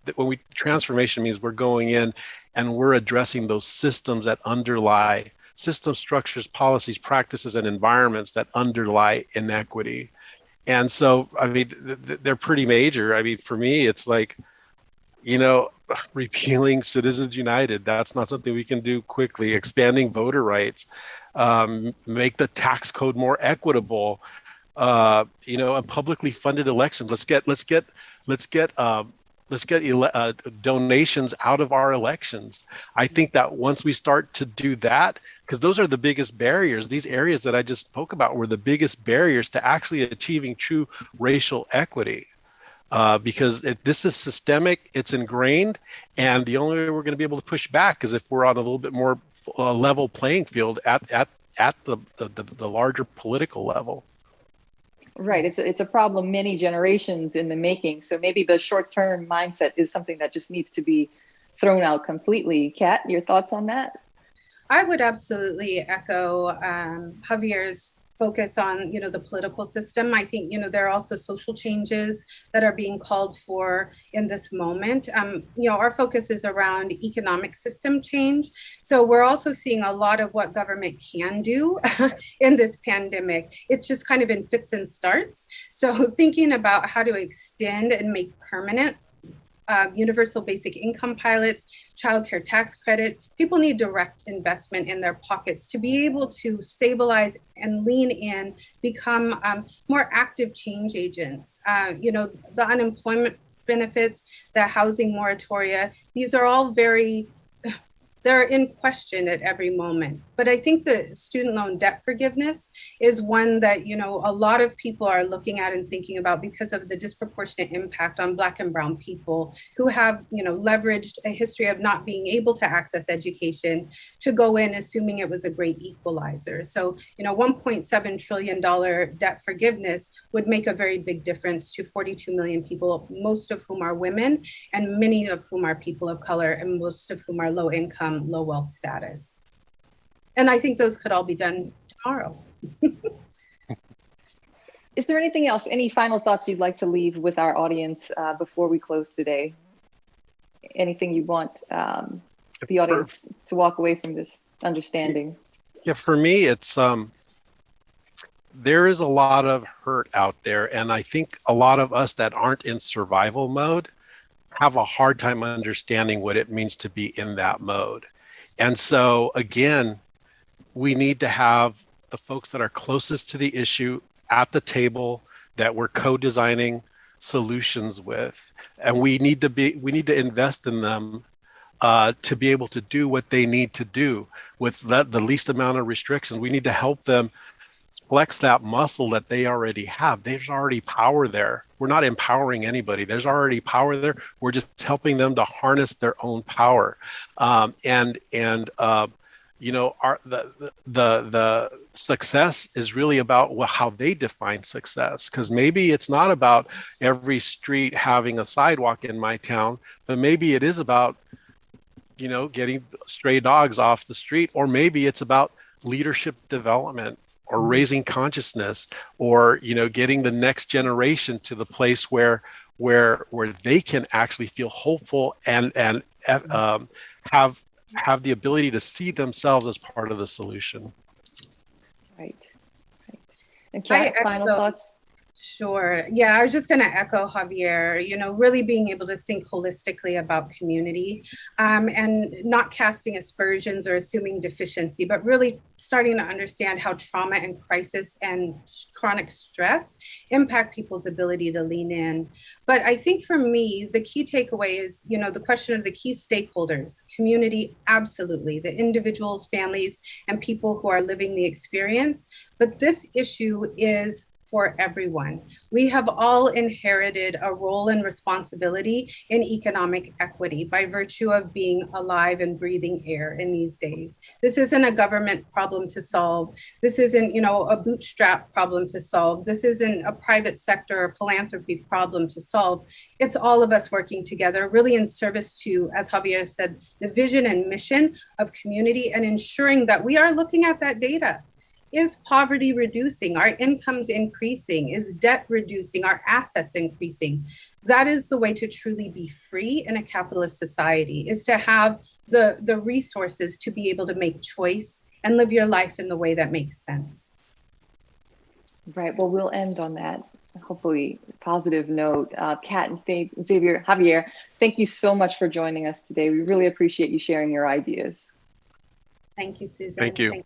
transformation means we're going in and we're addressing those systems that underlie system structures, policies, practices, and environments that underlie inequity. And so, I mean, they're pretty major. I mean, for me, it's like, repealing Citizens United. That's not something we can do quickly. Expanding voter rights, make the tax code more equitable. And publicly funded elections. Let's get donations out of our elections. I think that once we start to do that, because those are the biggest barriers, these areas that I just spoke about were the biggest barriers to actually achieving true racial equity. Because this is systemic, it's ingrained, and the only way we're going to be able to push back is if we're on a little bit more level playing field at the larger political level. Right. It's a problem many generations in the making. So maybe the short-term mindset is something that just needs to be thrown out completely. Kat, your thoughts on that? I would absolutely echo Javier's focus on, the political system. I think, there are also social changes that are being called for in this moment. Our focus is around economic system change. So we're also seeing a lot of what government can do in this pandemic. It's just kind of in fits and starts. So thinking about how to extend and make permanent universal basic income pilots, childcare tax credit. People need direct investment in their pockets to be able to stabilize and lean in, become more active change agents. The unemployment benefits, the housing moratoria, these are all they're in question at every moment. But I think the student loan debt forgiveness is one that, a lot of people are looking at and thinking about because of the disproportionate impact on Black and Brown people who have, leveraged a history of not being able to access education to go in assuming it was a great equalizer. So, $1.7 trillion debt forgiveness would make a very big difference to 42 million people, most of whom are women and many of whom are people of color and most of whom are low income, low wealth status. And I think those could all be done tomorrow. Is there anything else, any final thoughts you'd like to leave with our audience before we close today? Anything you want the audience to walk away from this understanding? Yeah, for me, it's there is a lot of hurt out there. And I think a lot of us that aren't in survival mode have a hard time understanding what it means to be in that mode. And so again, we need to have the folks that are closest to the issue at the table that we're co-designing solutions with. And we need to invest in them to be able to do what they need to do with the least amount of restrictions. We need to help them flex that muscle that they already have. There's already power there. We're not empowering anybody. There's already power there. We're just helping them to harness their own power. The success is really about how they define success. Because maybe it's not about every street having a sidewalk in my town, but maybe it is about, getting stray dogs off the street, or maybe it's about leadership development, or raising consciousness, or getting the next generation to the place where they can actually feel hopeful and have the ability to see themselves as part of the solution. Right. And Kat, final thoughts? Sure. Yeah, I was just going to echo Xavier, really being able to think holistically about community, and not casting aspersions or assuming deficiency, but really starting to understand how trauma and crisis and chronic stress impact people's ability to lean in. But I think for me, the key takeaway is, the question of the key stakeholders, community, absolutely, the individuals, families, and people who are living the experience. But this issue is for everyone. We have all inherited a role and responsibility in economic equity by virtue of being alive and breathing air in these days. This isn't a government problem to solve. This isn't, a bootstrap problem to solve. This isn't a private sector or philanthropy problem to solve. It's all of us working together, really in service to, as Xavier said, the vision and mission of community, and ensuring that we are looking at that data. Is poverty reducing? Are incomes increasing? Is debt reducing? Are assets increasing? That is the way to truly be free in a capitalist society, is to have the resources to be able to make choice and live your life in the way that makes sense. Right. Well, we'll end on that, hopefully, positive note. Kat and Xavier, thank you so much for joining us today. We really appreciate you sharing your ideas. Thank you, Susan. Thank you.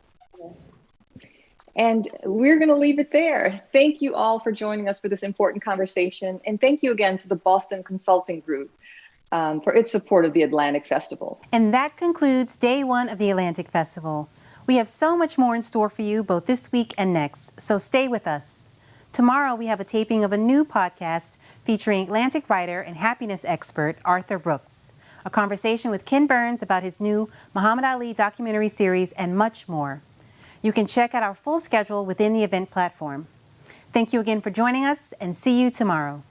And we're going to leave it there. Thank you all for joining us for this important conversation. And thank you again to the Boston Consulting Group for its support of the Atlantic Festival. And that concludes day one of the Atlantic Festival. We have so much more in store for you both this week and next, so stay with us. Tomorrow we have a taping of a new podcast featuring Atlantic writer and happiness expert Arthur Brooks, a conversation with Ken Burns about his new Muhammad Ali documentary series, and much more. You can check out our full schedule within the event platform. Thank you again for joining us, and see you tomorrow.